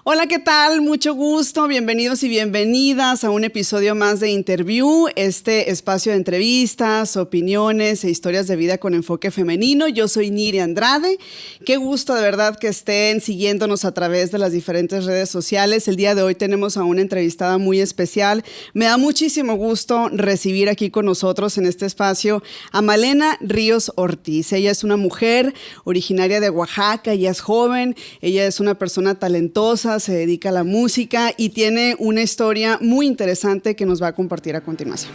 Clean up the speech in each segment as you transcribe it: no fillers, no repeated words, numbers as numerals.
Hola, ¿qué tal? Mucho gusto, bienvenidos y bienvenidas a un episodio más de Interview, este espacio de entrevistas, opiniones e historias de vida con enfoque femenino. Yo soy Niri Andrade. Qué gusto de verdad que estén siguiéndonos a través de las diferentes redes sociales. El día de hoy tenemos a una entrevistada muy especial. Me da muchísimo gusto recibir aquí con nosotros en este espacio a Malena Ríos Ortiz. Ella es una mujer originaria de Oaxaca, ella es joven, ella es una persona talentosa, se dedica a la música y tiene una historia muy interesante que nos va a compartir a continuación.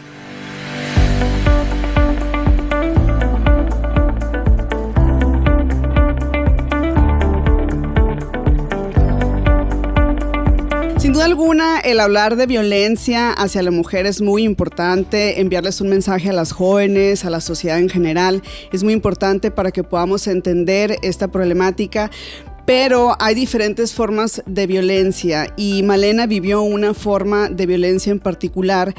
Sin duda alguna, el hablar de violencia hacia la mujer es muy importante, enviarles un mensaje a las jóvenes, a la sociedad en general, es muy importante para que podamos entender esta problemática. Pero hay diferentes formas de violencia y Malena vivió una forma de violencia en particular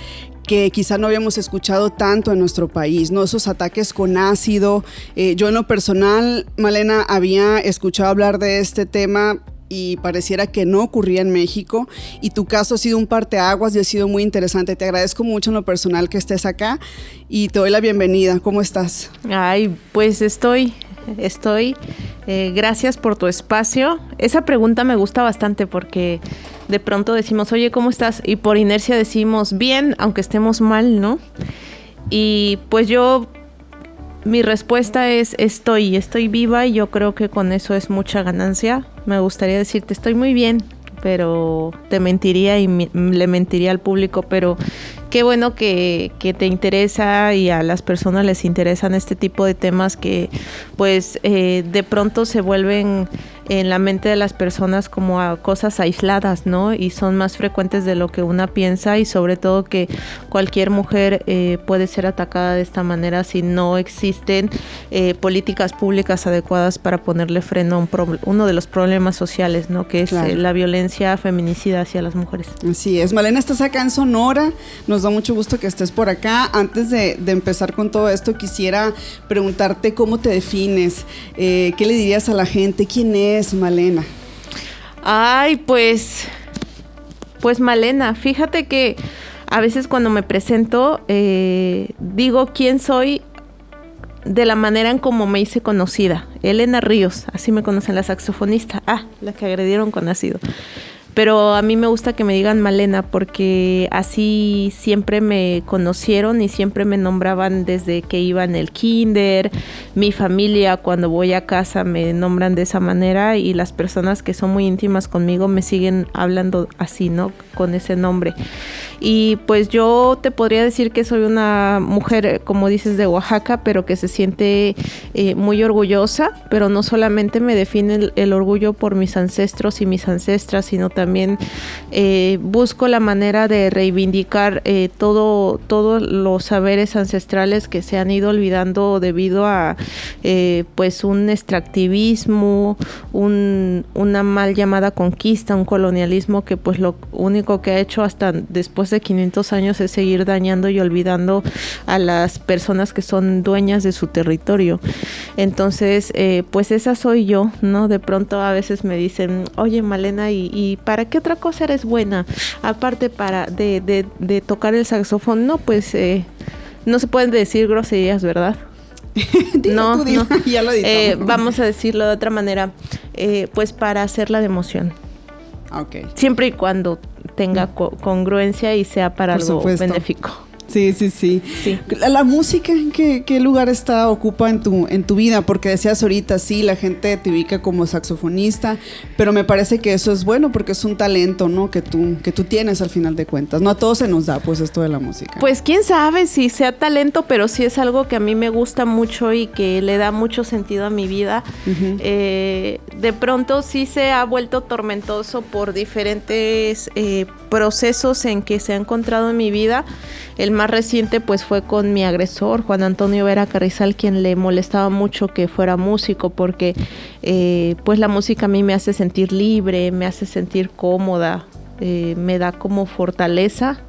que quizá no habíamos escuchado tanto en nuestro país, ¿no? Esos ataques con ácido. Yo en lo personal, Malena, había escuchado hablar de este tema y pareciera que no ocurría en México, y tu caso ha sido un parteaguas y ha sido muy interesante. Te agradezco mucho en lo personal que estés acá y te doy la bienvenida. ¿Cómo estás? Ay, pues estoy. Gracias por tu espacio. Esa pregunta me gusta bastante porque de pronto decimos, oye, ¿cómo estás? Y por inercia decimos, bien, aunque estemos mal, ¿no? Y pues mi respuesta es, estoy viva y yo creo que con eso es mucha ganancia. Me gustaría decirte, estoy muy bien, pero te mentiría y le mentiría al público, pero qué bueno que te interesa y a las personas les interesan este tipo de temas que pues de pronto se vuelven en la mente de las personas como a cosas aisladas, ¿no? Y son más frecuentes de lo que una piensa, y sobre todo que cualquier mujer puede ser atacada de esta manera si no existen políticas públicas adecuadas para ponerle freno a uno de los problemas sociales, ¿no? Que es claro, la violencia feminicida hacia las mujeres. Así es. Malena, estás acá en Sonora. Nos da mucho gusto que estés por acá. Antes de empezar con todo esto, quisiera preguntarte cómo te defines, qué le dirías a la gente, quién es Malena. Ay, pues Malena, fíjate que a veces cuando me presento digo quién soy de la manera en cómo me hice conocida. Elena Ríos, así me conocen la saxofonista, la que agredieron con ácido. Pero a mí me gusta que me digan Malena porque así siempre me conocieron y siempre me nombraban desde que iba en el kinder. Mi familia, cuando voy a casa, me nombran de esa manera, y las personas que son muy íntimas conmigo me siguen hablando así, ¿no? Con ese nombre. Y pues yo te podría decir que soy una mujer, como dices, de Oaxaca, pero que se siente muy orgullosa, pero no solamente me define el orgullo por mis ancestros y mis ancestras, sino también busco la manera de reivindicar todos los saberes ancestrales que se han ido olvidando debido a pues un extractivismo, una mal llamada conquista, un colonialismo que pues lo único que ha hecho hasta después de 500 años es seguir dañando y olvidando a las personas que son dueñas de su territorio. Entonces, pues esa soy yo, ¿no? De pronto a veces me dicen, oye, Malena, ¿y para qué otra cosa eres buena? Aparte de tocar el saxofón, no, pues no se pueden decir groserías, ¿verdad? No, ya lo editamos. Vamos a decirlo de otra manera, pues para hacerla de emoción. Okay. Siempre y cuando tenga congruencia y sea para por algo supuesto. benéfico. Sí. La música, ¿en qué lugar ocupa en tu vida? Porque decías ahorita, sí, la gente te ubica como saxofonista, pero me parece que eso es bueno porque es un talento, ¿no? Que tú tienes al final de cuentas. No a todos se nos da, pues, esto de la música. Pues quién sabe si sea talento, pero sí es algo que a mí me gusta mucho y que le da mucho sentido a mi vida. Uh-huh. De pronto sí se ha vuelto tormentoso por diferentes procesos en que se ha encontrado en mi vida. El más reciente pues fue con mi agresor, Juan Antonio Vera Carrizal, quien le molestaba mucho que fuera músico porque pues la música a mí me hace sentir libre, me hace sentir cómoda, me da como fortaleza.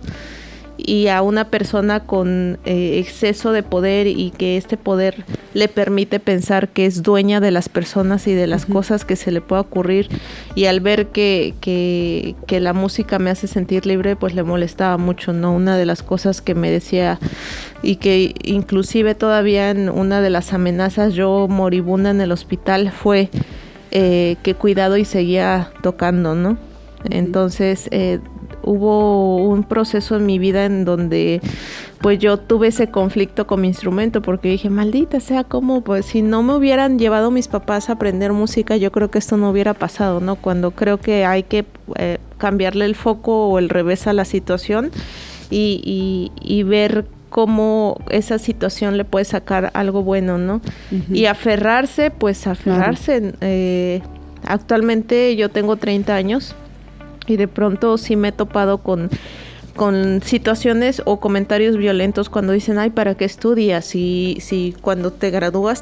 y a una persona con exceso de poder y que este poder le permite pensar que es dueña de las personas y de las cosas que se le pueda ocurrir, y al ver que la música me hace sentir libre, pues le molestaba mucho, ¿no? Una de las cosas que me decía, y que inclusive todavía en una de las amenazas yo moribunda en el hospital, fue que cuidado y seguía tocando, ¿no? Entonces hubo un proceso en mi vida en donde pues yo tuve ese conflicto con mi instrumento, porque dije, maldita sea, como pues si no me hubieran llevado mis papás a aprender música, yo creo que esto no hubiera pasado, ¿no? Cuando creo que hay que cambiarle el foco o el revés a la situación y ver cómo esa situación le puede sacar algo bueno, ¿no? Y aferrarse. Claro. Actualmente yo tengo 30 años y de pronto sí me he topado con situaciones o comentarios violentos cuando dicen, ay, ¿para qué estudias? Si cuando te gradúas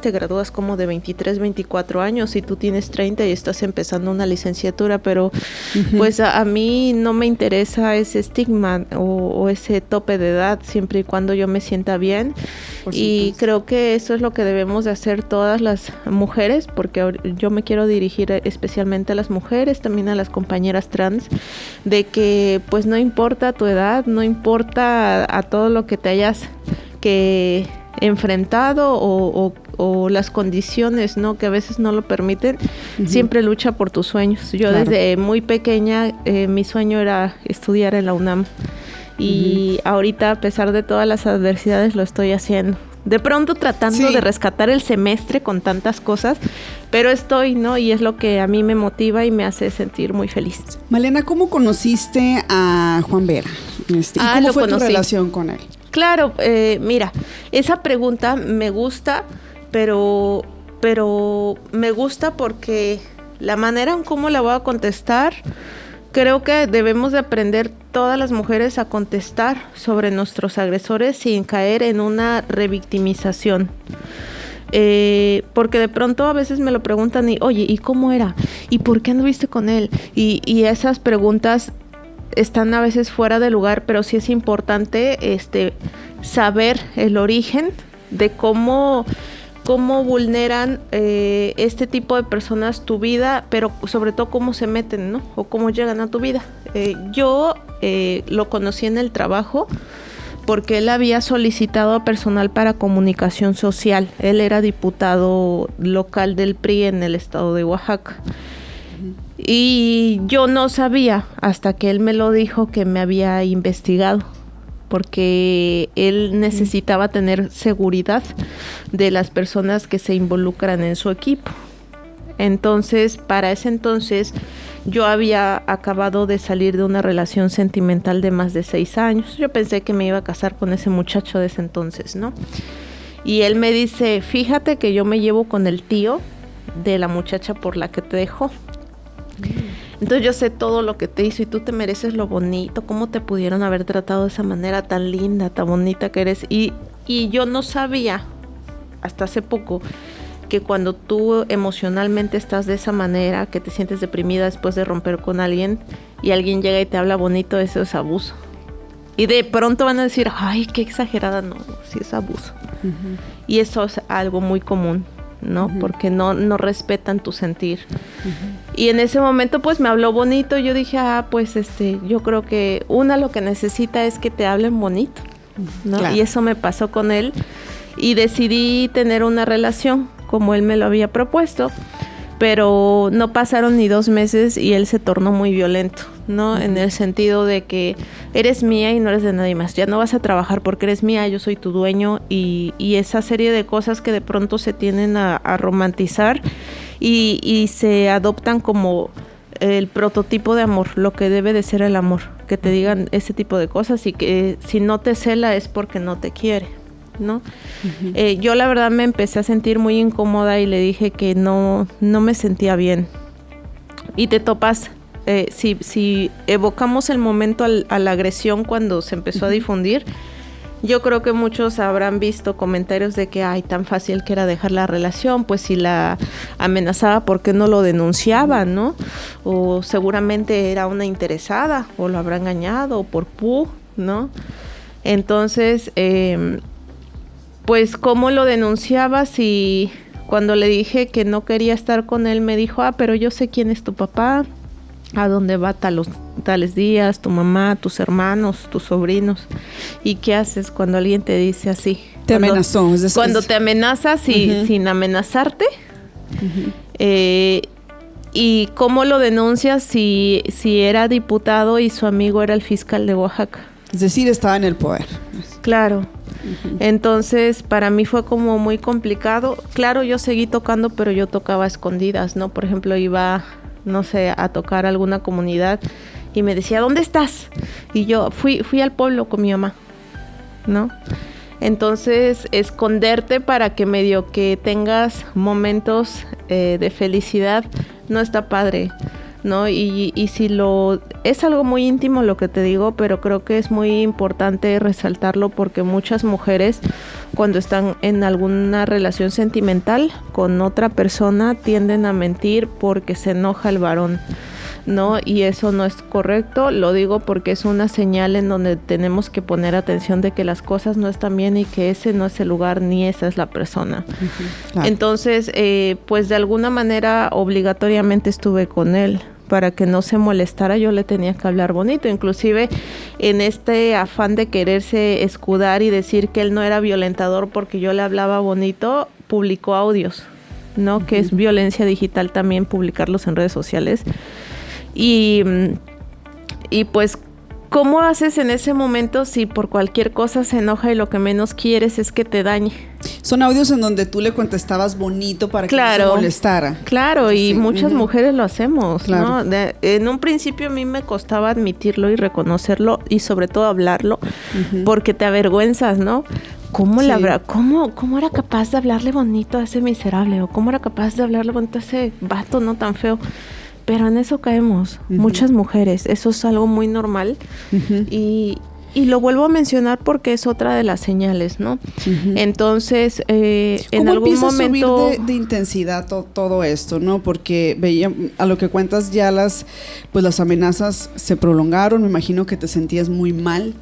como de 23, 24 años y tú tienes 30 y estás empezando una licenciatura, pero pues a mí no me interesa ese estigma o ese tope de edad, siempre y cuando yo me sienta bien. Y creo que eso es lo que debemos de hacer todas las mujeres, porque yo me quiero dirigir especialmente a las mujeres, también a las compañeras trans, de que pues no importa tu edad, no importa a todo lo que te hayas que enfrentado o las condiciones, ¿no? Que a veces no lo permiten, siempre lucha por tus sueños. Yo desde muy pequeña mi sueño era estudiar en la UNAM y ahorita, a pesar de todas las adversidades, lo estoy haciendo. De pronto tratando de rescatar el semestre con tantas cosas, pero estoy, ¿no? Y es lo que a mí me motiva y me hace sentir muy feliz. Malena, ¿cómo conociste a Juan Vera? ¿Y cómo fue tu relación con él? Claro, mira, esa pregunta me gusta, pero me gusta porque la manera en cómo la voy a contestar, creo que debemos de aprender todas las mujeres a contestar sobre nuestros agresores sin caer en una revictimización. Porque de pronto a veces me lo preguntan y, oye, ¿y cómo era? ¿Y por qué anduviste con él? Y esas preguntas están a veces fuera de lugar, pero sí es importante saber el origen de cómo vulneran este tipo de personas tu vida, pero sobre todo cómo se meten, ¿no? O cómo llegan a tu vida. Yo lo conocí en el trabajo porque él había solicitado a personal para comunicación social. Él era diputado local del PRI en el estado de Oaxaca. Y yo no sabía hasta que él me lo dijo que me había investigado, porque él necesitaba tener seguridad de las personas que se involucran en su equipo. Entonces, para ese entonces, yo había acabado de salir de una relación sentimental de más de 6 años. Yo pensé que me iba a casar con ese muchacho de ese entonces, ¿no? Y él me dice, fíjate que yo me llevo con el tío de la muchacha por la que te dejó. Entonces yo sé todo lo que te hizo y tú te mereces lo bonito, cómo te pudieron haber tratado de esa manera tan linda, tan bonita que eres. Y yo no sabía, hasta hace poco, que cuando tú emocionalmente estás de esa manera, que te sientes deprimida después de romper con alguien y alguien llega y te habla bonito, eso es abuso. Y de pronto van a decir, ay, qué exagerada, no, sí es abuso. Y eso es algo muy común, ¿no? Porque no respetan tu sentir. Y en ese momento pues me habló bonito. Yo dije, pues yo creo que lo que necesita es que te hablen bonito, ¿no? Claro. Y eso me pasó con él y decidí tener una relación como él me lo había propuesto, pero no pasaron ni 2 meses y él se tornó muy violento, ¿no? En el sentido de que eres mía y no eres de nadie más, ya no vas a trabajar porque eres mía, yo soy tu dueño, y esa serie de cosas que de pronto se tienden a romantizar y se adoptan como el prototipo de amor, lo que debe de ser el amor, que te digan ese tipo de cosas y que si no te cela es porque no te quiere, ¿no? Yo la verdad me empecé a sentir muy incómoda y le dije que no me sentía bien. Y te topas, si evocamos el momento a la agresión cuando se empezó a difundir, yo creo que muchos habrán visto comentarios de que ay, tan fácil que era dejar la relación, pues si la amenazaba, ¿por qué no lo denunciaba, no? O seguramente era una interesada, o lo habrá engañado, o por ¿no? Entonces, pues, ¿cómo lo denunciabas? Y cuando le dije que no quería estar con él, me dijo, pero yo sé quién es tu papá, a dónde va tales días, tu mamá, tus hermanos, tus sobrinos. ¿Y qué haces cuando alguien te dice así? Te amenazó. Cuando te amenazas sin amenazarte. ¿Y cómo lo denuncias si era diputado y su amigo era el fiscal de Oaxaca? Es decir, estaba en el poder. Claro. Entonces, para mí fue como muy complicado. Claro, yo seguí tocando, pero yo tocaba a escondidas, ¿no? Por ejemplo, iba, no sé, a tocar a alguna comunidad y me decía, ¿dónde estás? Y yo fui al pueblo con mi mamá, ¿no? Entonces, esconderte para que medio que tengas momentos de felicidad no está padre, ¿no? Y si es algo muy íntimo lo que te digo, pero creo que es muy importante resaltarlo porque muchas mujeres cuando están en alguna relación sentimental con otra persona tienden a mentir porque se enoja el varón, ¿no? Y eso no es correcto, lo digo porque es una señal en donde tenemos que poner atención de que las cosas no están bien y que ese no es el lugar ni esa es la persona. Claro. Entonces, pues de alguna manera obligatoriamente estuve con él. Para que no se molestara, yo le tenía que hablar bonito. Inclusive en este afán de quererse escudar y decir que él no era violentador porque yo le hablaba bonito, publicó audios, ¿no? Que es violencia digital también publicarlos en redes sociales. Y pues, ¿cómo haces en ese momento si por cualquier cosa se enoja y lo que menos quieres es que te dañe? Son audios en donde tú le contestabas bonito para que no se molestara. Claro, y muchas mujeres lo hacemos, claro. ¿No? En un principio a mí me costaba admitirlo y reconocerlo y sobre todo hablarlo, porque te avergüenzas, ¿no? ¿Cómo era capaz de hablarle bonito a ese miserable? ¿O cómo era capaz de hablarle bonito a ese vato no tan feo? Pero en eso caemos, muchas mujeres. Eso es algo muy normal. Y lo vuelvo a mencionar porque es otra de las señales, ¿no? Entonces, en algún momento... ¿Cómo empieza a subir de intensidad todo esto, no? Porque veía, a lo que cuentas ya las amenazas se prolongaron. Me imagino que te sentías muy mal.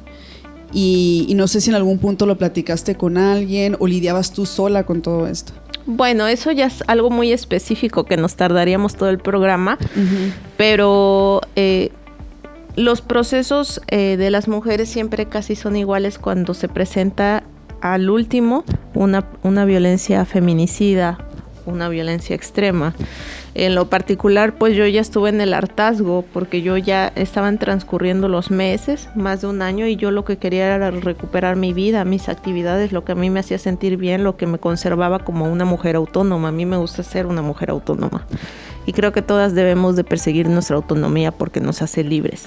Y no sé si en algún punto lo platicaste con alguien o lidiabas tú sola con todo esto. Bueno, eso ya es algo muy específico que nos tardaríamos todo el programa, pero los procesos de las mujeres siempre casi son iguales cuando se presenta al último una violencia feminicida, una violencia extrema. En lo particular, pues yo ya estuve en el hartazgo porque yo ya estaban transcurriendo los meses, más de un año, y yo lo que quería era recuperar mi vida, mis actividades, lo que a mí me hacía sentir bien, lo que me conservaba como una mujer autónoma. A mí me gusta ser una mujer autónoma y creo que todas debemos de perseguir nuestra autonomía porque nos hace libres.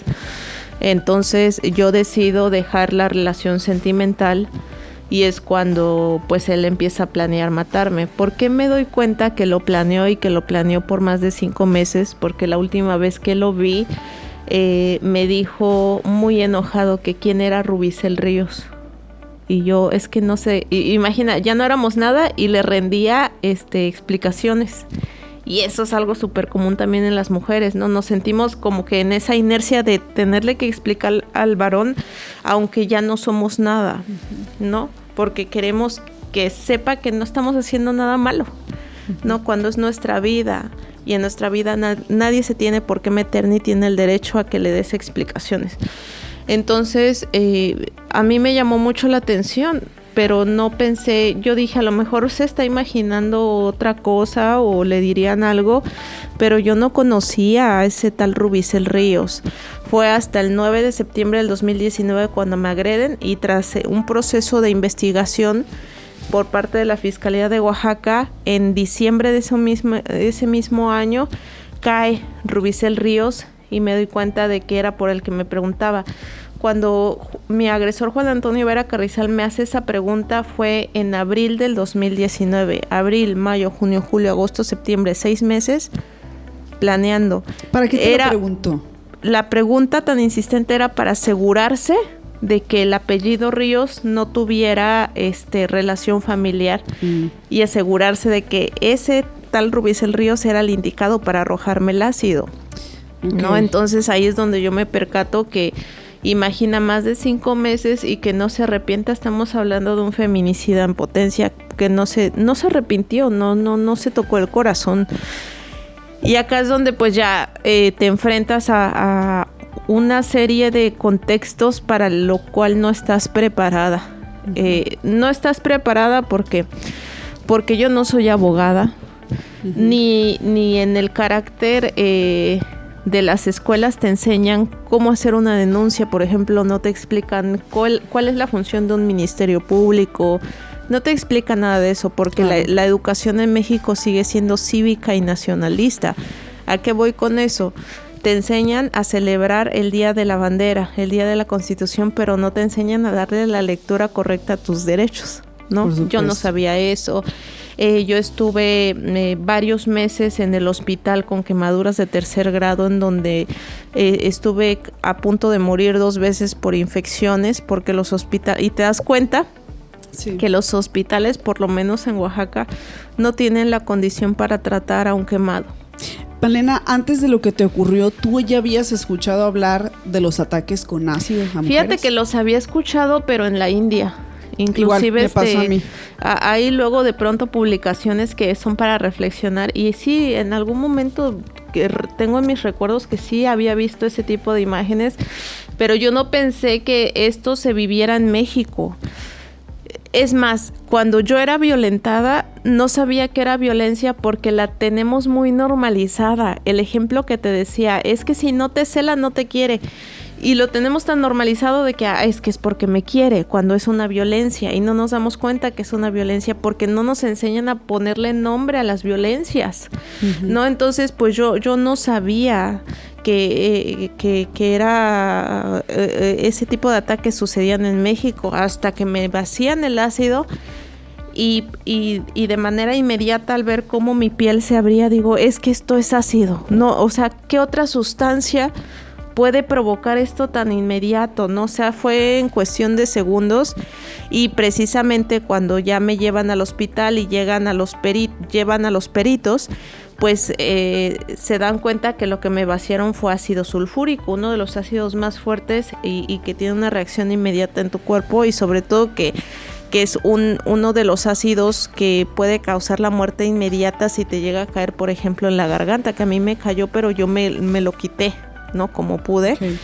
Entonces yo decido dejar la relación sentimental. Y es cuando pues él empieza a planear matarme. ¿Por qué me doy cuenta que lo planeó y que lo planeó por más de 5 meses? Porque la última vez que lo vi me dijo muy enojado que quién era Rubicel Ríos. Y yo es que no sé, imagina, ya no éramos nada y le rendía explicaciones. Y eso es algo súper común también en las mujeres, ¿no? Nos sentimos como que en esa inercia de tenerle que explicar al varón, aunque ya no somos nada, ¿no? Porque queremos que sepa que no estamos haciendo nada malo, ¿no? Cuando es nuestra vida, y en nuestra vida nadie se tiene por qué meter ni tiene el derecho a que le des explicaciones. Entonces, a mí me llamó mucho la atención, pero no pensé, yo dije, a lo mejor se está imaginando otra cosa o le dirían algo, pero yo no conocía a ese tal Rubicel Ríos. Fue hasta el 9 de septiembre del 2019 cuando me agreden, y tras un proceso de investigación por parte de la Fiscalía de Oaxaca, en diciembre de ese mismo año, cae Rubicel Ríos y me doy cuenta de que era por el que me preguntaba. Cuando mi agresor Juan Antonio Vera Carrizal me hace esa pregunta fue en abril del 2019. Abril, mayo, junio, julio, agosto, septiembre, 6 meses planeando. ¿Para qué te lo preguntó? La pregunta tan insistente era para asegurarse de que el apellido Ríos no tuviera relación familiar y asegurarse de que ese tal Rubicel Ríos era el indicado para arrojarme el ácido. Okay. ¿No? Entonces ahí es donde yo me percato que imagina más de 5 meses y que no se arrepienta. Estamos hablando de un feminicida en potencia que no se arrepintió, no se tocó el corazón. Y acá es donde pues ya te enfrentas a una serie de contextos para lo cual no estás preparada. No estás preparada porque yo no soy abogada, ni en el carácter de las escuelas te enseñan cómo hacer una denuncia. Por ejemplo, no te explican cuál es la función de un ministerio público, no te explican nada de eso, porque la educación en México sigue siendo cívica y nacionalista. ¿A qué voy con eso? Te enseñan a celebrar el Día de la Bandera, el Día de la Constitución, pero no te enseñan a darle la lectura correcta a tus derechos, ¿no? Yo no sabía eso. Yo estuve varios meses en el hospital con quemaduras de 3er grado, en donde estuve a punto de morir 2 veces por infecciones, porque los hospitales, y te das cuenta que los hospitales, por lo menos en Oaxaca, no tienen la condición para tratar a un quemado. Malena, antes de lo que te ocurrió, ¿tú ya habías escuchado hablar de los ataques con ácido a mujeres? Fíjate que los había escuchado, pero en la India. Inclusive igual me pasó a mí. Hay luego de pronto publicaciones que son para reflexionar, y sí, en algún momento que tengo en mis recuerdos que sí había visto ese tipo de imágenes, pero yo no pensé que esto se viviera en México. Es más, cuando yo era violentada, no sabía que era violencia porque la tenemos muy normalizada. El ejemplo que te decía es que si no te cela, no te quiere. Y lo tenemos tan normalizado de que es porque me quiere, cuando es una violencia. Y no nos damos cuenta que es una violencia porque no nos enseñan a ponerle nombre a las violencias, ¿no? Entonces, pues yo no sabía que era ese tipo de ataques sucedían en México, hasta que me vacían el ácido y de manera inmediata, al ver cómo mi piel se abría, digo, es que esto es ácido, no, o sea, ¿qué otra sustancia puede provocar esto tan inmediato, no? O sea, fue en cuestión de segundos, y precisamente cuando ya me llevan al hospital y llevan a los peritos, pues se dan cuenta que lo que me vaciaron fue ácido sulfúrico, uno de los ácidos más fuertes y que tiene una reacción inmediata en tu cuerpo, y sobre todo que es uno de los ácidos que puede causar la muerte inmediata si te llega a caer, por ejemplo, en la garganta, que a mí me cayó, pero yo me lo quité, ¿no? Como pude. Okay.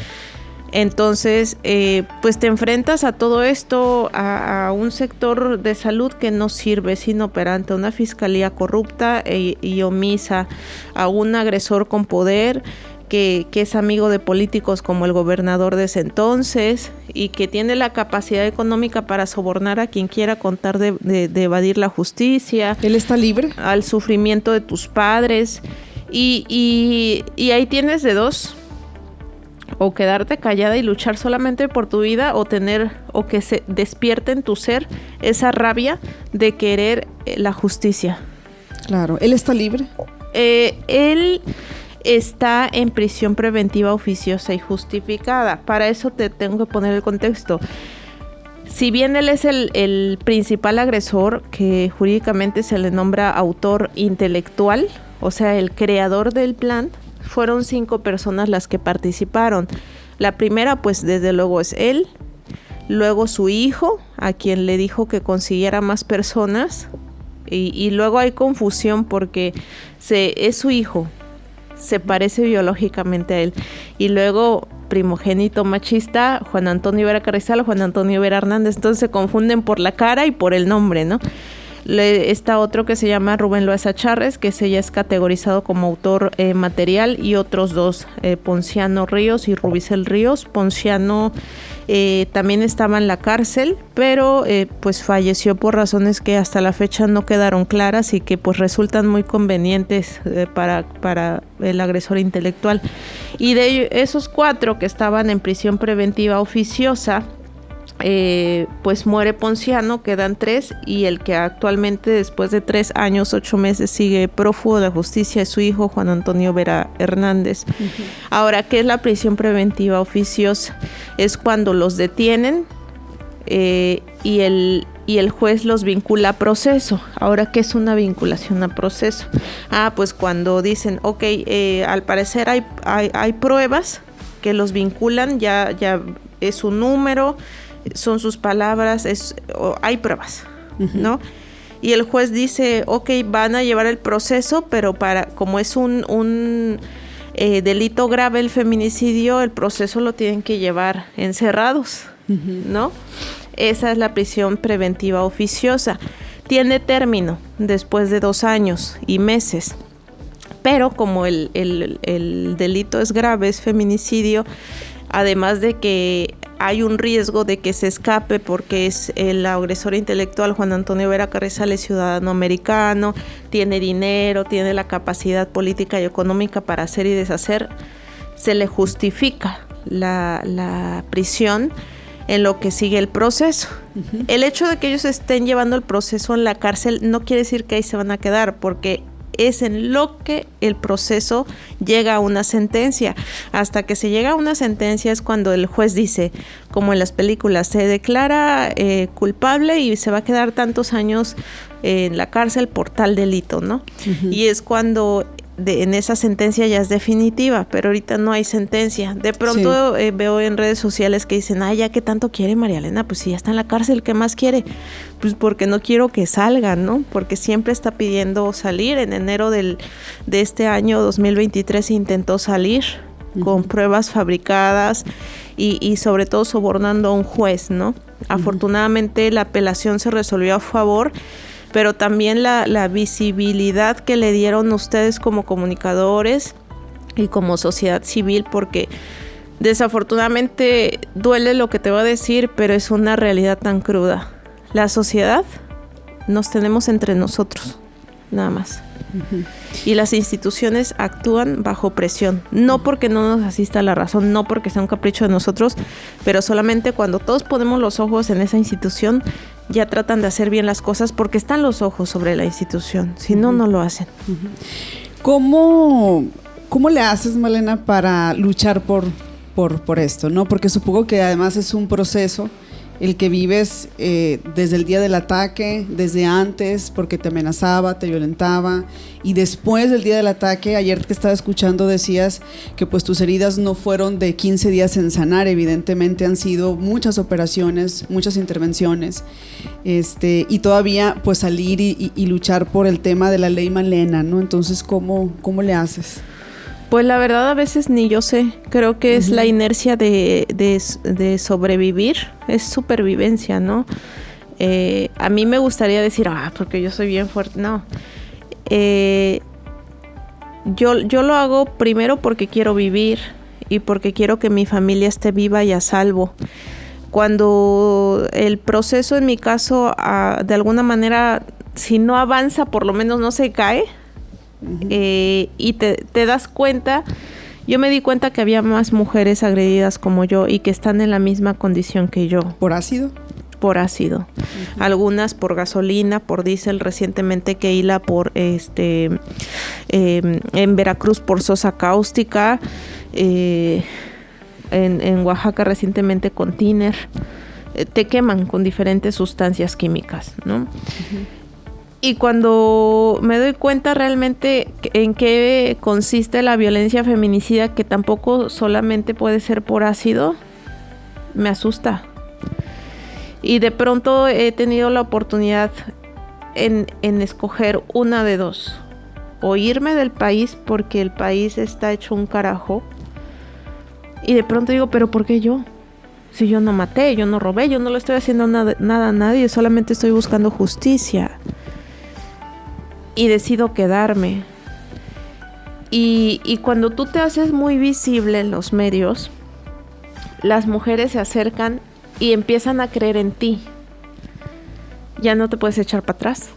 Entonces, pues te enfrentas a todo esto, a un sector de salud que no sirve, es inoperante, a una fiscalía corrupta y omisa, a un agresor con poder que es amigo de políticos como el gobernador de ese entonces, y que tiene la capacidad económica para sobornar a quien quiera contar de evadir la justicia. ¿Él está libre? Al sufrimiento de tus padres. Y ahí tienes de dos: o quedarte callada y luchar solamente por tu vida, o que se despierte en tu ser esa rabia de querer la justicia. Claro. ¿Él está libre? Él está en prisión preventiva oficiosa y justificada. Para eso te tengo que poner el contexto. Si bien él es el principal agresor, que jurídicamente se le nombra autor intelectual, o sea, el creador del plan, fueron 5 personas las que participaron. La primera, pues desde luego es él, luego su hijo, a quien le dijo que consiguiera más personas, y luego hay confusión porque es su hijo, se parece biológicamente a él, y luego primogénito machista, Juan Antonio Vera Carrizal, Juan Antonio Vera Hernández, entonces se confunden por la cara y por el nombre, ¿no? Está otro que se llama Rubén Loaiza Charres, que ese ya es categorizado como autor material, y otros 2, Ponciano Ríos y Rubicel Ríos. Ponciano también estaba en la cárcel, pero pues falleció por razones que hasta la fecha no quedaron claras y que pues resultan muy convenientes para el agresor intelectual. Y de esos 4 que estaban en prisión preventiva oficiosa, pues muere Ponciano, quedan 3, y el que actualmente, después de 3 años, 8 meses, sigue prófugo de la justicia es su hijo, Juan Antonio Vera Hernández. Uh-huh. Ahora, ¿qué es la prisión preventiva oficiosa? Es cuando los detienen y el juez los vincula a proceso. Ahora, ¿qué es una vinculación a proceso? Pues cuando dicen, al parecer hay pruebas que los vinculan, ya es un número, son sus palabras, hay pruebas, ¿no? Y el juez dice, ok, van a llevar el proceso, pero como es un delito grave el feminicidio, el proceso lo tienen que llevar encerrados, ¿no? Esa es la prisión preventiva oficiosa. Tiene término después de 2 años y meses. Pero como el delito es grave, es feminicidio, además de que hay un riesgo de que se escape porque es el agresor intelectual Juan Antonio Vera Carrizales, ciudadano americano, tiene dinero, tiene la capacidad política y económica para hacer y deshacer, se le justifica la prisión en lo que sigue el proceso. El hecho de que ellos estén llevando el proceso en la cárcel no quiere decir que ahí se van a quedar, porque es en lo que el proceso llega a una sentencia. Hasta que se llega a una sentencia es cuando el juez dice, como en las películas, se declara culpable y se va a quedar tantos años en la cárcel por tal delito, ¿no? Y es cuando en esa sentencia ya es definitiva, pero ahorita no hay sentencia. De pronto veo en redes sociales que dicen, ay, ya, ¿qué tanto quiere María Elena? Pues si ya está en la cárcel, ¿qué más quiere? Pues porque no quiero que salga, ¿no? Porque siempre está pidiendo salir. En enero de este año 2023 intentó salir con pruebas fabricadas y sobre todo sobornando a un juez, ¿no? Afortunadamente la apelación se resolvió a favor, pero también la visibilidad que le dieron ustedes como comunicadores y como sociedad civil, porque desafortunadamente duele lo que te voy a decir, pero es una realidad tan cruda. La sociedad nos tenemos entre nosotros, nada más. Y las instituciones actúan bajo presión, no porque no nos asista la razón, no porque sea un capricho de nosotros, pero solamente cuando todos ponemos los ojos en esa institución, ya tratan de hacer bien las cosas porque están los ojos sobre la institución, si no, no lo hacen. ¿Cómo le haces, Malena, para luchar por esto, ¿no? Porque supongo que además es un proceso el que vives desde el día del ataque, desde antes, porque te amenazaba, te violentaba, y después del día del ataque. Ayer que estaba escuchando decías que pues tus heridas no fueron de 15 días en sanar, evidentemente han sido muchas operaciones, muchas intervenciones, y todavía pues salir y luchar por el tema de la ley Malena, ¿no? Entonces, ¿cómo le haces? Pues la verdad a veces ni yo sé, creo que es la inercia de sobrevivir, es supervivencia, ¿no? A mí me gustaría decir, porque yo soy bien fuerte, no. Yo lo hago primero porque quiero vivir y porque quiero que mi familia esté viva y a salvo. Cuando el proceso en mi caso de alguna manera, si no avanza, por lo menos no se cae, y te das cuenta, yo me di cuenta que había más mujeres agredidas como yo y que están en la misma condición que yo. ¿Por ácido? Por ácido. Algunas por gasolina, por diésel, recientemente Keila por en Veracruz por sosa cáustica, en Oaxaca recientemente con tiner. Te queman con diferentes sustancias químicas, ¿no? Y cuando me doy cuenta realmente en qué consiste la violencia feminicida, que tampoco solamente puede ser por ácido, me asusta. Y de pronto he tenido la oportunidad en escoger una de dos. O irme del país porque el país está hecho un carajo. Y de pronto digo, ¿pero por qué yo? Si yo no maté, yo no robé, yo no le estoy haciendo nada a nadie, solamente estoy buscando justicia. Y decido quedarme. Y cuando tú te haces muy visible en los medios, las mujeres se acercan y empiezan a creer en ti. Ya no te puedes echar para atrás.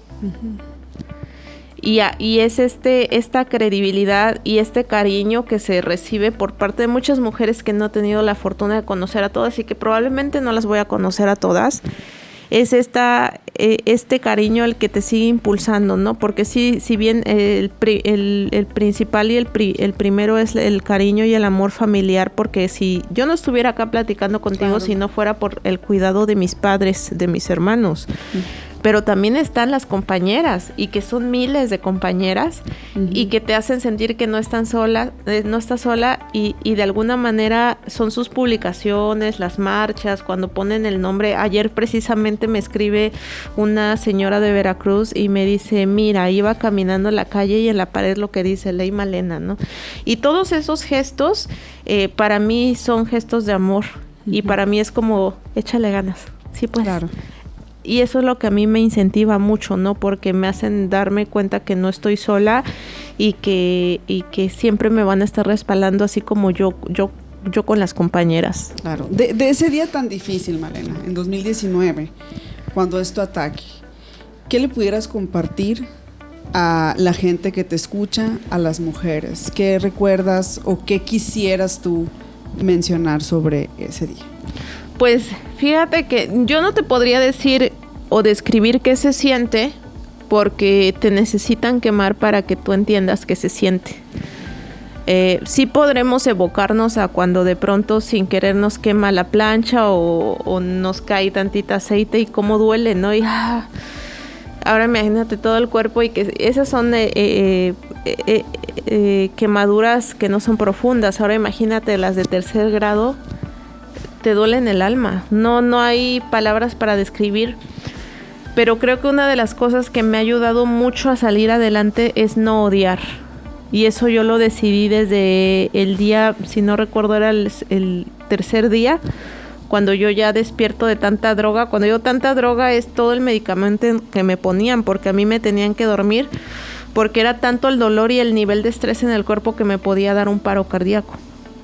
Y es esta credibilidad y este cariño que se recibe por parte de muchas mujeres que no he tenido la fortuna de conocer a todas y que probablemente no las voy a conocer a todas. Es este cariño el que te sigue impulsando, ¿no? Porque si bien el principal y el primero es el cariño y el amor familiar, porque si yo no estuviera acá platicando contigo, claro, si no fuera por el cuidado de mis padres, de mis hermanos. pero también están las compañeras, y que son miles de compañeras, y que te hacen sentir que no estás sola, y de alguna manera son sus publicaciones, las marchas, cuando ponen el nombre. Ayer precisamente me escribe una señora de Veracruz y me dice, mira, iba caminando en la calle y en la pared lo que dice Ley Malena, ¿no? Y todos esos gestos para mí son gestos de amor, y para mí es como, échale ganas, sí, pues. Claro. Y eso es lo que a mí me incentiva mucho, ¿no? Porque me hacen darme cuenta que no estoy sola, y que siempre me van a estar respaldando, así como yo con las compañeras. Claro. De ese día tan difícil, Malena, en 2019, cuando es tu ataque, ¿qué le pudieras compartir a la gente que te escucha, a las mujeres? ¿Qué recuerdas o qué quisieras tú mencionar sobre ese día? Pues fíjate que yo no te podría decir o describir qué se siente, porque te necesitan quemar para que tú entiendas qué se siente. Sí podremos evocarnos a cuando de pronto sin querer nos quema la plancha o nos cae tantita aceite y cómo duele, ¿no? Y ahora imagínate todo el cuerpo, y que esas son quemaduras que no son profundas. Ahora imagínate las de tercer grado, te duelen el alma. No hay palabras para describir, pero creo que una de las cosas que me ha ayudado mucho a salir adelante es no odiar. Y eso yo lo decidí desde el día, si no recuerdo, era el tercer día, cuando yo ya despierto de tanta droga. Cuando digo tanta droga es todo el medicamento que me ponían, porque a mí me tenían que dormir, porque era tanto el dolor y el nivel de estrés en el cuerpo que me podía dar un paro cardíaco.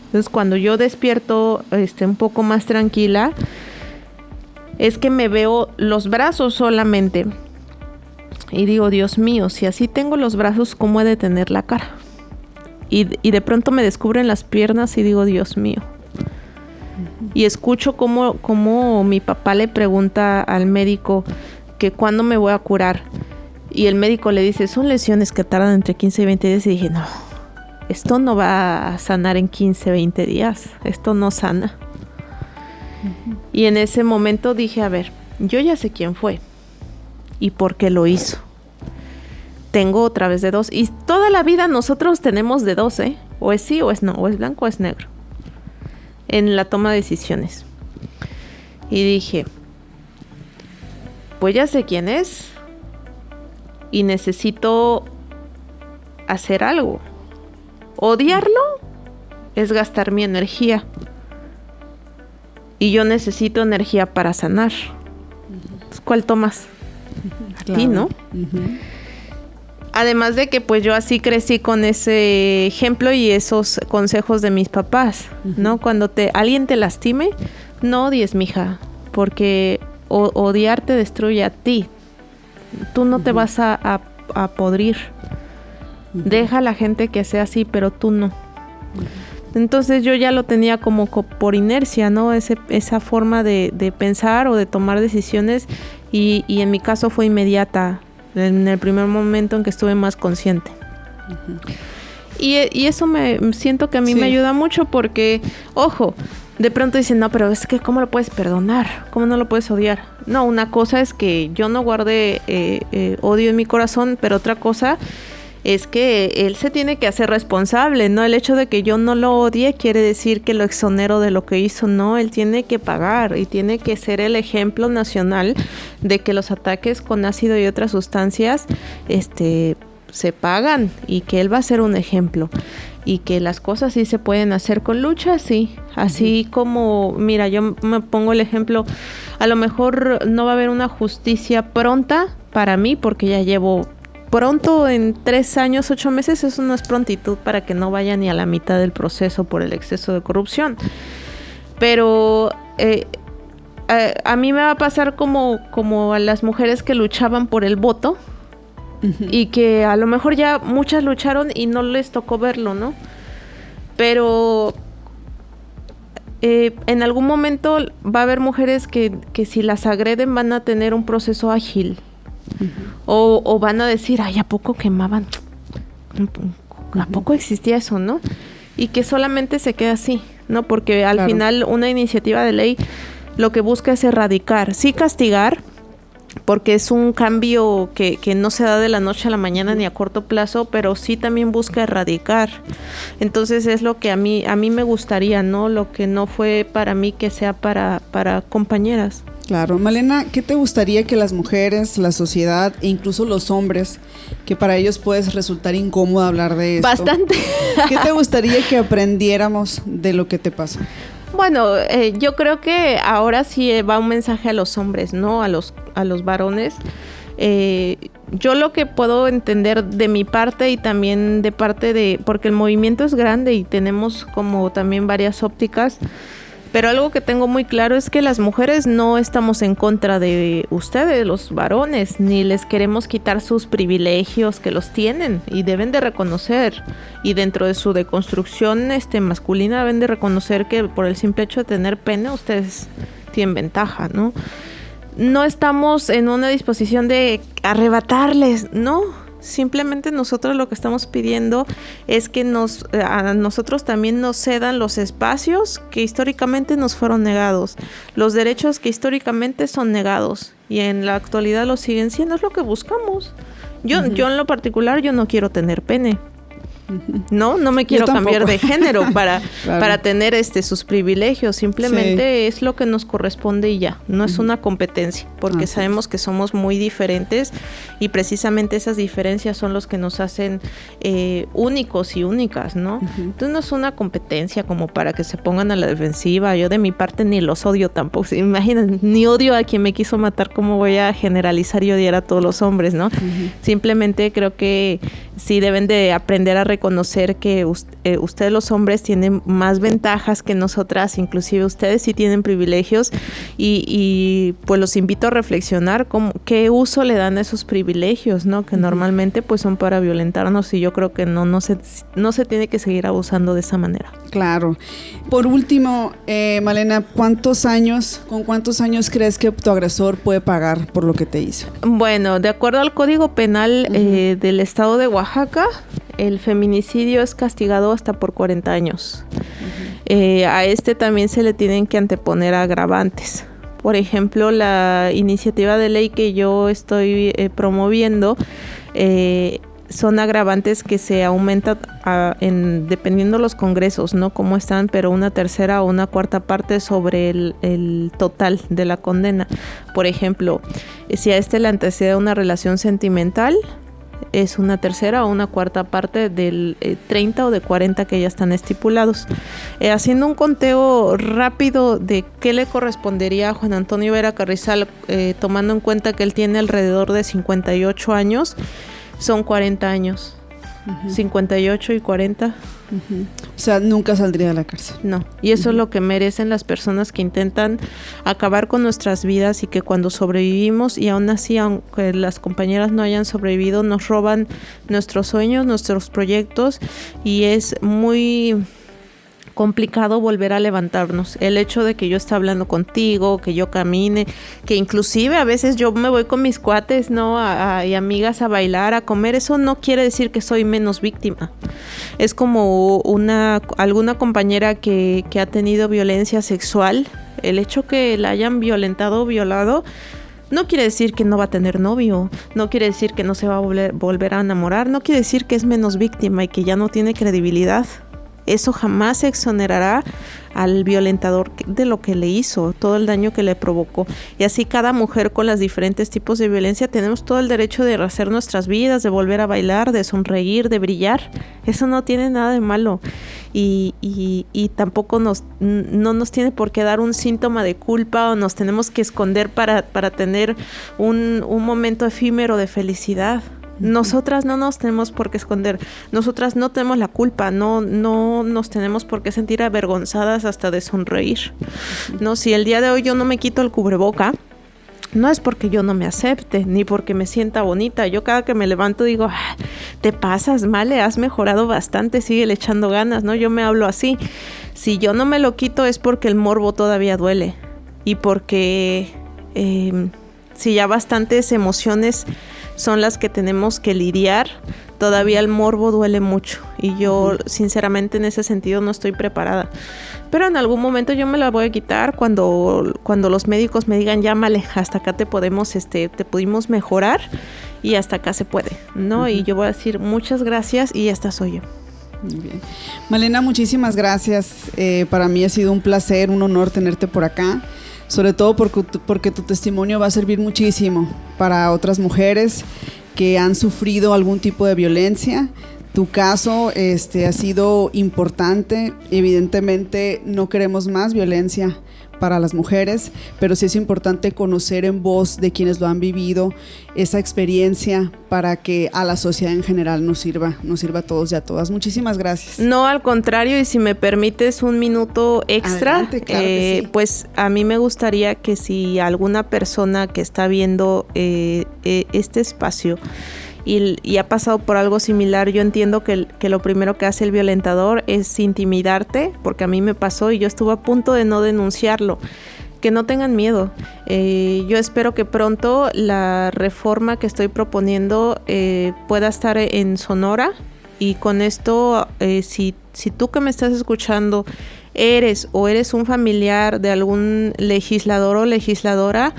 Entonces, cuando yo despierto un poco más tranquila, es que me veo los brazos solamente y digo, Dios mío, si así tengo los brazos, ¿cómo he de tener la cara? Y de pronto me descubren las piernas y digo, Dios mío. Y escucho cómo mi papá le pregunta al médico que cuándo me voy a curar. Y el médico le dice, son lesiones que tardan entre 15 y 20 días. Y dije, no, esto no va a sanar en 15, 20 días. Esto no sana. Y en ese momento dije, a ver, yo ya sé quién fue y por qué lo hizo. Tengo otra vez de dos. Y toda la vida nosotros tenemos de dos, ¿eh? O es sí o es no, o es blanco o es negro. En la toma de decisiones. Y dije, pues ya sé quién es y necesito hacer algo. Odiarlo es gastar mi energía. Y yo necesito energía para sanar. ¿Cuál tomas? A ti, ¿no? Además de que pues yo así crecí con ese ejemplo y esos consejos de mis papás, ¿no? Cuando alguien te lastime, no odies, mija, porque odiar te destruye a ti. Tú no te vas a podrir. Deja a la gente que sea así, pero tú no. Entonces yo ya lo tenía como por inercia, ¿no? Esa forma de pensar o de tomar decisiones, y en mi caso fue inmediata, en el primer momento en que estuve más consciente. Y eso siento que a mí me ayuda mucho, porque, ojo, de pronto dicen, no, pero es que ¿cómo lo puedes perdonar? ¿Cómo no lo puedes odiar? No, una cosa es que yo no guarde odio en mi corazón, pero otra cosa es que él se tiene que hacer responsable, ¿no? El hecho de que yo no lo odie quiere decir que lo exonero de lo que hizo, no, él tiene que pagar y tiene que ser el ejemplo nacional de que los ataques con ácido y otras sustancias se pagan, y que él va a ser un ejemplo, y que las cosas sí se pueden hacer con lucha, sí, así como, mira, yo me pongo el ejemplo, a lo mejor no va a haber una justicia pronta para mí, porque ya llevo pronto, en 3 años, 8 meses, eso no es prontitud para que no vaya ni a la mitad del proceso por el exceso de corrupción. Pero a mí me va a pasar como a las mujeres que luchaban por el voto, y que a lo mejor ya muchas lucharon y no les tocó verlo, ¿no? Pero en algún momento va a haber mujeres que si las agreden van a tener un proceso ágil. O van a decir, ay, ¿a poco quemaban? ¿A poco existía eso, no? Y que solamente se queda así, ¿no? Porque al final una iniciativa de ley lo que busca es erradicar, sí castigar, porque es un cambio que no se da de la noche a la mañana ni a corto plazo, pero sí también busca erradicar. Entonces es lo que a mí me gustaría, ¿no? Lo que no fue para mí que sea para compañeras. Claro. Malena, ¿qué te gustaría que las mujeres, la sociedad e incluso los hombres, que para ellos puede resultar incómodo hablar de esto? Bastante. ¿Qué te gustaría que aprendiéramos de lo que te pasa? Bueno, yo creo que ahora sí va un mensaje a los hombres, ¿no? A los varones. Yo lo que puedo entender de mi parte y también de parte de... Porque el movimiento es grande y tenemos como también varias ópticas. Pero algo que tengo muy claro es que las mujeres no estamos en contra de ustedes, los varones, ni les queremos quitar sus privilegios que los tienen y deben de reconocer. Y dentro de su deconstrucción masculina deben de reconocer que por el simple hecho de tener pene ustedes tienen ventaja, ¿no? No estamos en una disposición de arrebatarles, ¿no? Simplemente nosotros lo que estamos pidiendo es que a nosotros también nos cedan los espacios que históricamente nos fueron negados, los derechos que históricamente son negados y en la actualidad lo siguen siendo, es lo que buscamos. Yo en lo particular, yo no quiero tener pene. No me quiero cambiar de género para, claro, para tener sus privilegios. Simplemente es lo que nos corresponde y ya. No es una competencia, porque sabemos que somos muy diferentes y precisamente esas diferencias son los que nos hacen únicos y únicas, ¿no? Entonces no es una competencia como para que se pongan a la defensiva. Yo de mi parte ni los odio tampoco. Imaginen, ni odio a quien me quiso matar. ¿Cómo voy a generalizar y odiar a todos los hombres, no? Simplemente creo que sí deben de aprender a reconocer que ustedes los hombres tienen más ventajas que nosotras, inclusive ustedes sí tienen privilegios y pues los invito a reflexionar qué uso le dan a esos privilegios, ¿no? Que normalmente pues son para violentarnos y yo creo que no se tiene que seguir abusando de esa manera. Claro. Por último, Malena, ¿con cuántos años crees que tu agresor puede pagar por lo que te hizo? Bueno, de acuerdo al Código Penal del Estado de Oaxaca, el feminicidio es castigado hasta por 40 años. A también se le tienen que anteponer agravantes. Por ejemplo, la iniciativa de ley que yo estoy promoviendo son agravantes que se aumentan dependiendo los congresos, ¿no? Cómo están, pero una tercera o una cuarta parte sobre el total de la condena. Por ejemplo, si a le antecede una relación sentimental, es una tercera o una cuarta parte del 30 o de 40 que ya están estipulados. Haciendo un conteo rápido de qué le correspondería a Juan Antonio Vera Carrizal, tomando en cuenta que él tiene alrededor de 58 años, son 40 años. 58 y 40. O sea, nunca saldría de la cárcel. No, y eso es lo que merecen las personas que intentan acabar con nuestras vidas y que cuando sobrevivimos y aún así, aunque las compañeras no hayan sobrevivido, nos roban nuestros sueños, nuestros proyectos y es muy complicado volver a levantarnos. El hecho de que yo esté hablando contigo, que yo camine, que inclusive a veces yo me voy con mis cuates, ¿no? Y amigas a bailar, a comer, eso no quiere decir que soy menos víctima. Es como alguna compañera que ha tenido violencia sexual, el hecho que la hayan violentado o violado, no quiere decir que no va a tener novio, no quiere decir que no se va a volver a enamorar, no quiere decir que es menos víctima y que ya no tiene credibilidad. Eso jamás exonerará al violentador de lo que le hizo, todo el daño que le provocó. Y así cada mujer con los diferentes tipos de violencia tenemos todo el derecho de rehacer nuestras vidas, de volver a bailar, de sonreír, de brillar. Eso no tiene nada de malo. Y tampoco no nos tiene por qué dar un síntoma de culpa o nos tenemos que esconder para tener un momento efímero de felicidad. Nosotras no nos tenemos por qué esconder, nosotras no tenemos la culpa, no nos tenemos por qué sentir avergonzadas hasta de sonreír, ¿no? Si el día de hoy yo no me quito el cubreboca, no es porque yo no me acepte, ni porque me sienta bonita. Yo cada que me levanto digo, te pasas, Male, has mejorado bastante, síguele echando ganas, ¿no? Yo me hablo así. Si yo no me lo quito es porque el morbo todavía duele y porque si ya bastantes emociones son las que tenemos que lidiar, todavía el morbo duele mucho y yo sinceramente en ese sentido no estoy preparada. pero en algún momento yo me la voy a quitar cuando los médicos me digan, llámale, hasta acá te pudimos mejorar y hasta acá se puede, ¿no? Uh-huh. Y yo voy a decir muchas gracias y esta soy yo. Muy bien. Malena, muchísimas gracias. Para mí ha sido un placer, un honor tenerte por acá, sobre todo porque tu testimonio va a servir muchísimo para otras mujeres que han sufrido algún tipo de violencia. Tu caso ha sido importante. Evidentemente no queremos más violencia para las mujeres, pero sí es importante conocer en voz de quienes lo han vivido esa experiencia para que a la sociedad en general nos sirva a todos y a todas. Muchísimas gracias. No, al contrario, y si me permites un minuto extra, adelante, claro que sí. Pues a mí me gustaría que si alguna persona que está viendo este espacio y ha pasado por algo similar, yo entiendo que lo primero que hace el violentador es intimidarte, porque a mí me pasó y yo estuve a punto de no denunciarlo. Que no tengan miedo. Yo espero que pronto la reforma que estoy proponiendo pueda estar en Sonora, y con esto, si tú que me estás escuchando eres un familiar de algún legislador o legisladora,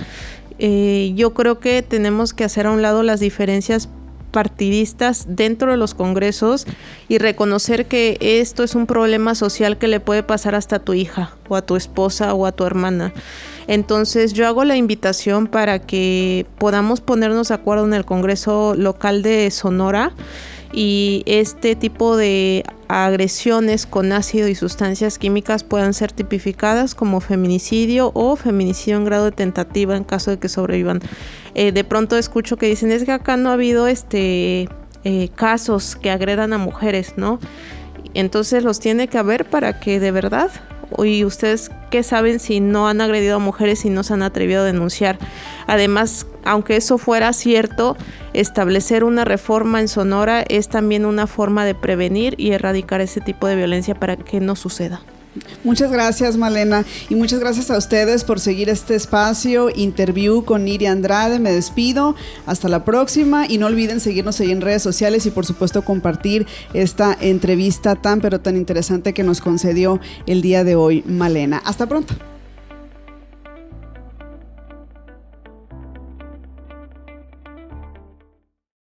yo creo que tenemos que hacer a un lado las diferencias partidistas dentro de los congresos y reconocer que esto es un problema social que le puede pasar hasta a tu hija o a tu esposa o a tu hermana. Entonces yo hago la invitación para que podamos ponernos de acuerdo en el Congreso local de Sonora y este tipo de agresiones con ácido y sustancias químicas puedan ser tipificadas como feminicidio o feminicidio en grado de tentativa en caso de que sobrevivan. De pronto escucho que dicen, es que acá no ha habido casos que agredan a mujeres, ¿no? Entonces los tiene que haber para que de verdad, y ustedes qué saben si no han agredido a mujeres y no se han atrevido a denunciar. Además, aunque eso fuera cierto, establecer una reforma en Sonora es también una forma de prevenir y erradicar ese tipo de violencia para que no suceda. Muchas gracias, Malena, y muchas gracias a ustedes por seguir este espacio Interview con Iria Andrade. Me despido, hasta la próxima, y no olviden seguirnos ahí en redes sociales y por supuesto compartir esta entrevista tan pero tan interesante que nos concedió el día de hoy Malena. Hasta pronto.